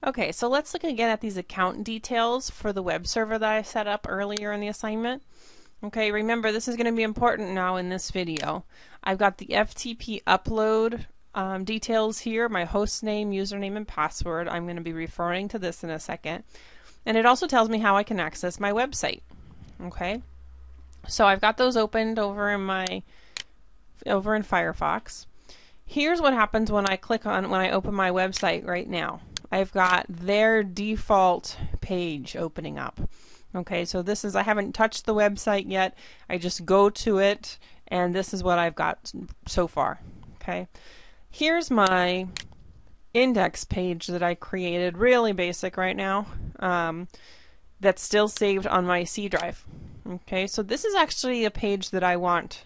Okay, so let's look again at these account details for the web server that I set up earlier in the assignment. Okay, remember this is going to be important now in this video. I've got the FTP upload details here, my host name, username, and password. I'm going to be referring to this in a second. And it also tells me how I can access my website. Okay, so I've got those opened over in Firefox. Here's what happens when I open my website right now. I've got their default page opening up. Okay, so this is, I haven't touched the website yet. I just go to it, and this is what I've got so far. Okay, here's my index page that I created, really basic right now, that's still saved on my C drive. Okay, so this is actually a page that I want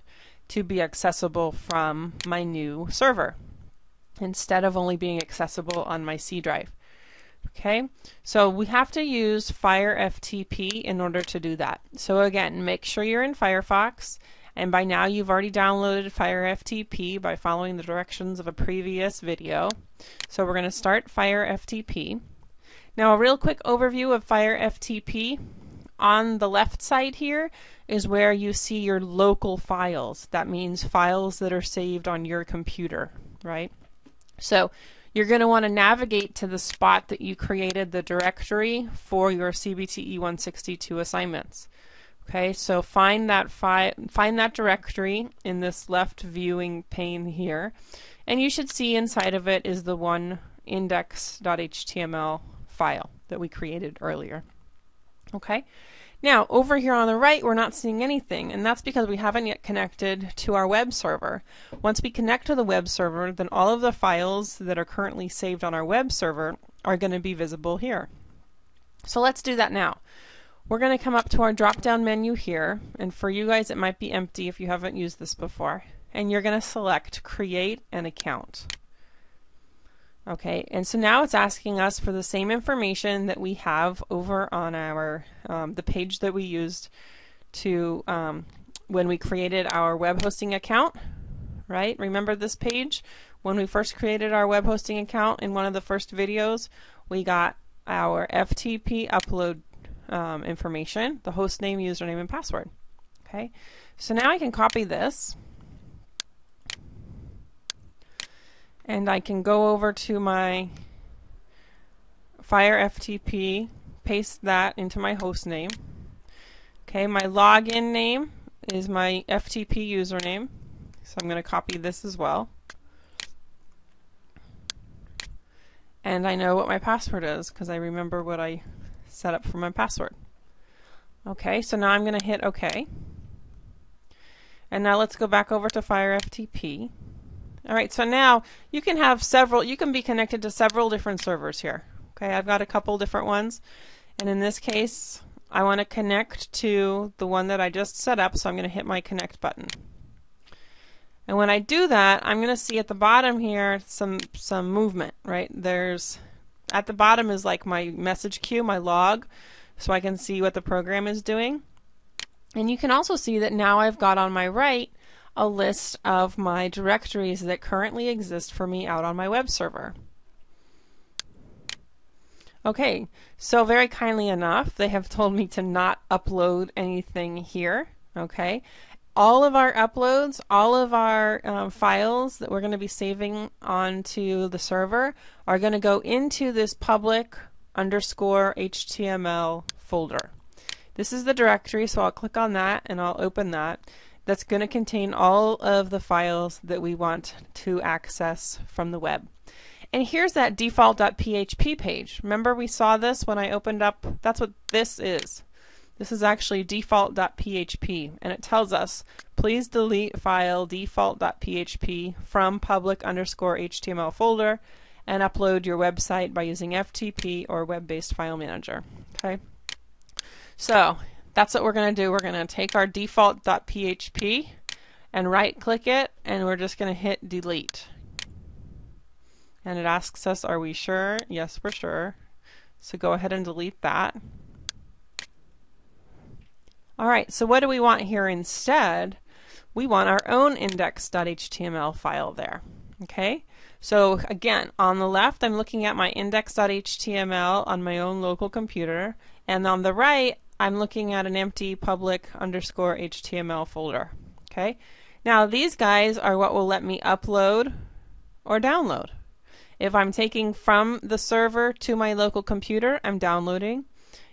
to be accessible from my new server instead of only being accessible on my C drive. Okay, so we have to use Fire FTP in order to do that. So again, make sure you're in Firefox, and by now you've already downloaded Fire FTP by following the directions of a previous video. So we're going to start Fire FTP. Now a real quick overview of Fire FTP. On the left side here is where you see your local files. That means files that are saved on your computer, right? So you're going to want to navigate to the spot that you created the directory for your CBTE 162 assignments. Okay, so find that directory in this left viewing pane here, and you should see inside of it is the one index.html file that we created earlier. Okay, now over here on the right we're not seeing anything, and that's because we haven't yet connected to our web server. Once we connect to the web server, then all of the files that are currently saved on our web server are going to be visible here. So let's do that now. We're going to come up to our drop down menu here, and for you guys it might be empty if you haven't used this before, and you're going to select create an account. Okay, and so now it's asking us for the same information that we have over on our the page that we used to when we created our web hosting account, right? Remember this page? When we first created our web hosting account in one of the first videos, we got our FTP upload information, the host name, username, and password. Okay, so now I can copy this, and I can go over to my Fire FTP, paste that into my host name. Okay, my login name is my FTP username, so I'm going to copy this as well. And I know what my password is because I remember what I set up for my password. Okay, so now I'm going to hit OK. And now let's go back over to Fire FTP. Alright, so now you can be connected to several different servers here. Okay, I've got a couple different ones, and in this case I want to connect to the one that I just set up, so I'm going to hit my connect button. And when I do that, I'm going to see at the bottom here some movement, right? At the bottom is like my message queue, my log, so I can see what the program is doing. And you can also see that now I've got on my right a list of my directories that currently exist for me out on my web server. Okay, so very kindly enough, they have told me to not upload anything here. Okay, all of our uploads, all of our files that we're going to be saving onto the server are going to go into this public_HTML folder. This is the directory, so I'll click on that and I'll open that. That's going to contain all of the files that we want to access from the web. And here's that default.php page. Remember we saw this when I opened up? That's what this is. This is actually default.php, and it tells us, please delete file default.php from public_HTML folder and upload your website by using FTP or web-based file manager. Okay, so that's what we're going to do. We're going to take our default.php and right-click it, and we're just going to hit delete. And it asks us, are we sure? Yes, we're sure. So go ahead and delete that. All right, so what do we want here instead? We want our own index.html file there. Okay, so again, on the left, I'm looking at my index.html on my own local computer, and on the right, I'm looking at an empty public underscore HTML folder. Okay, now these guys are what will let me upload or download. If I'm taking from the server to my local computer, I'm downloading.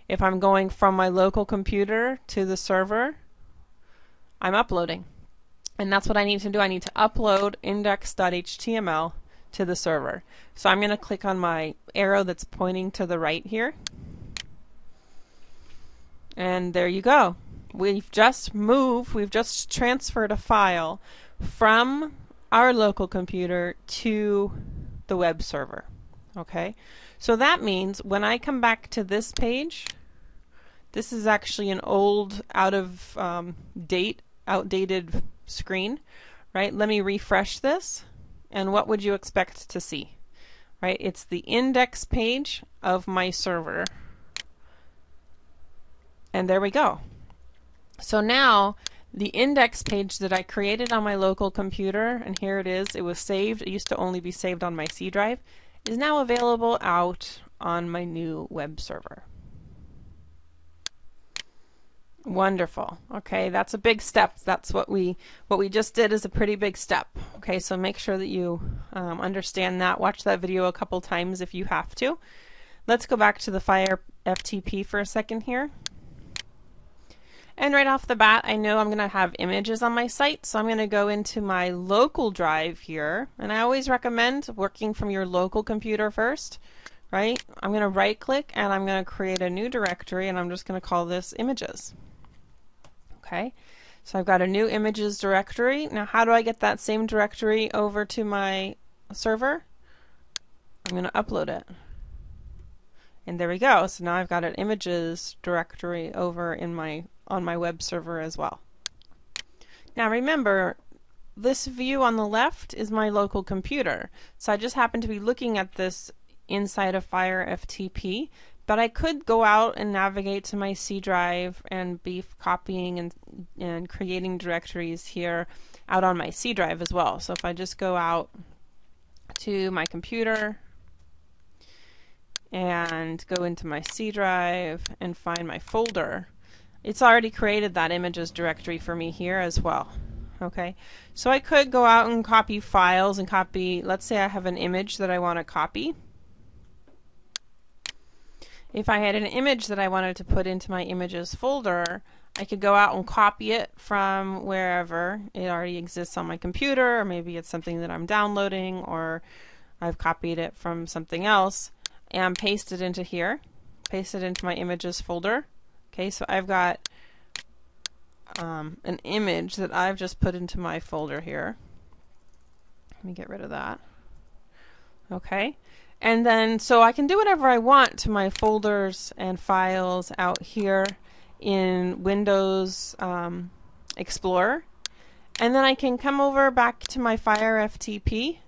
If I'm going from my local computer to the server, I'm uploading. And that's what I need to do. I need to upload index.html to the server. So I'm going to click on my arrow that's pointing to the right here. And there you go. We've just transferred a file from our local computer to the web server. Okay? So that means when I come back to this page, this is actually an old, outdated screen, right? Let me refresh this, and what would you expect to see? Right? It's the index page of my server. And there we go. So now the index page that I created on my local computer, and here it is, it was saved, it used to only be saved on my C drive, is now available out on my new web server. Wonderful. Okay, that's a big step. That's what we just did is a pretty big step. Okay, so make sure that you understand that. Watch that video a couple times if you have to. Let's go back to the Fire FTP for a second here. And right off the bat, I know I'm going to have images on my site, so I'm going to go into my local drive here. And I always recommend working from your local computer first, right? I'm going to right click and I'm going to create a new directory, and I'm just going to call this images. Okay, so I've got a new images directory. Now how do I get that same directory over to my server? I'm going to upload it. And there we go. So now I've got an images directory over in on my web server as well. Now remember, this view on the left is my local computer. So I just happen to be looking at this inside of Fire FTP, but I could go out and navigate to my C drive and be copying and creating directories here out on my C drive as well. So if I just go out to my computer and go into my C drive and find my folder, it's already created that images directory for me here as well. Okay, so I could go out and copy files and copy, let's say I have an image that I want to copy. If I had an image that I wanted to put into my images folder, I could go out and copy it from wherever it already exists on my computer, or maybe it's something that I'm downloading, or I've copied it from something else, and paste it into here, paste it into my images folder. Okay, so I've got an image that I've just put into my folder here. Let me get rid of that. Okay. And then, so I can do whatever I want to my folders and files out here in Windows Explorer. And then I can come over back to my Fire FTP.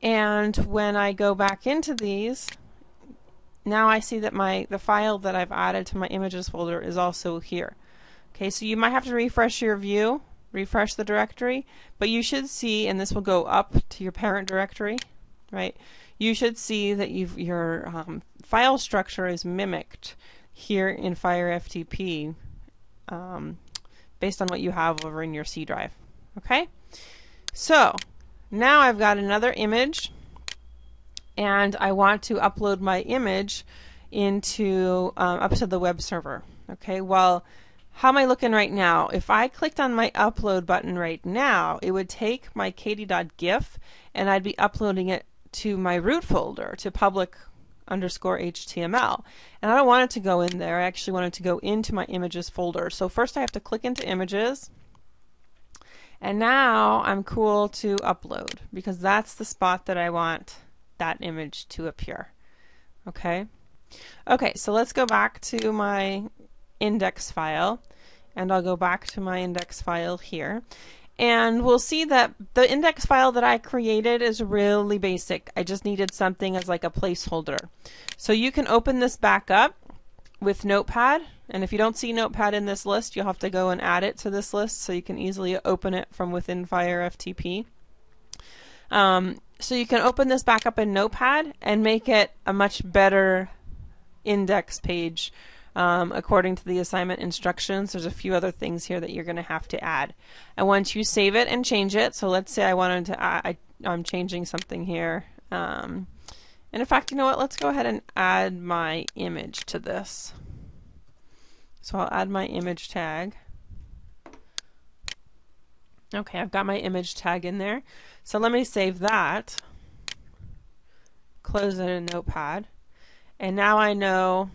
And when I go back into these, now I see that the file that I've added to my images folder is also here. Okay, so you might have to refresh your view, refresh the directory, but you should see, and this will go up to your parent directory, right? You should see that your file structure is mimicked here in Fire FTP based on what you have over in your C drive. Okay, so now I've got another image, and I want to upload my image into up to the web server. Okay, well, how am I looking right now? If I clicked on my upload button right now, it would take my katie.gif and I'd be uploading it to my root folder, to public_HTML. And I don't want it to go in there. I actually want it to go into my images folder. So first I have to click into images. And now I'm cool to upload, because that's the spot that I want that image to appear. Okay. Okay, so let's go back to my index file, and I'll go back to my index file here. And we'll see that the index file that I created is really basic. I just needed something as like a placeholder. So you can open this back up with Notepad, and if you don't see Notepad in this list, you'll have to go and add it to this list so you can easily open it from within Fire FTP. So you can open this back up in Notepad and make it a much better index page according to the assignment instructions. There's a few other things here that you're going to have to add. And once you save it and change it, so let's say I wanted to I'm changing something here. And in fact, you know what? Let's go ahead and add my image to this. So I'll add my image tag. Okay, I've got my image tag in there. So let me save that, close it in Notepad, and now I know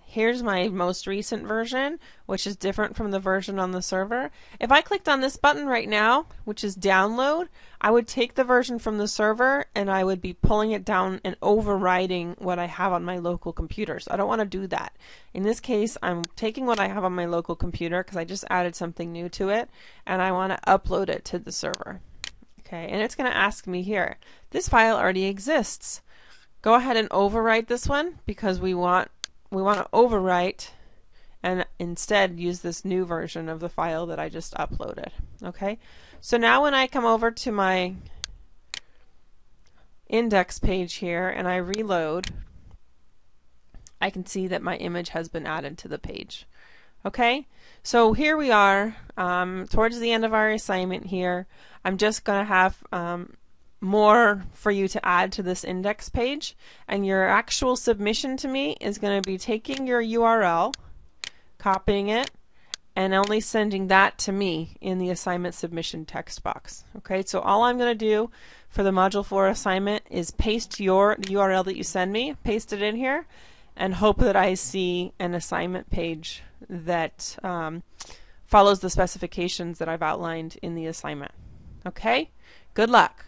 here's my most recent version, which is different from the version on the server. If I clicked on this button right now, which is download, I would take the version from the server and I would be pulling it down and overriding what I have on my local computer. So I don't want to do that. In this case, I'm taking what I have on my local computer because I just added something new to it, and I want to upload it to the server. Okay, and it's going to ask me here, this file already exists. Go ahead and overwrite this one because we want to overwrite and instead use this new version of the file that I just uploaded. Okay, so now when I come over to my index page here and I reload, I can see that my image has been added to the page. Okay, so here we are towards the end of our assignment here. I'm just going to have more for you to add to this index page, and your actual submission to me is going to be taking your URL, copying it, and only sending that to me in the assignment submission text box. Okay, so all I'm going to do for the Module 4 assignment is paste the URL that you send me, paste it in here, and hope that I see an assignment page that follows the specifications that I've outlined in the assignment. Okay, good luck.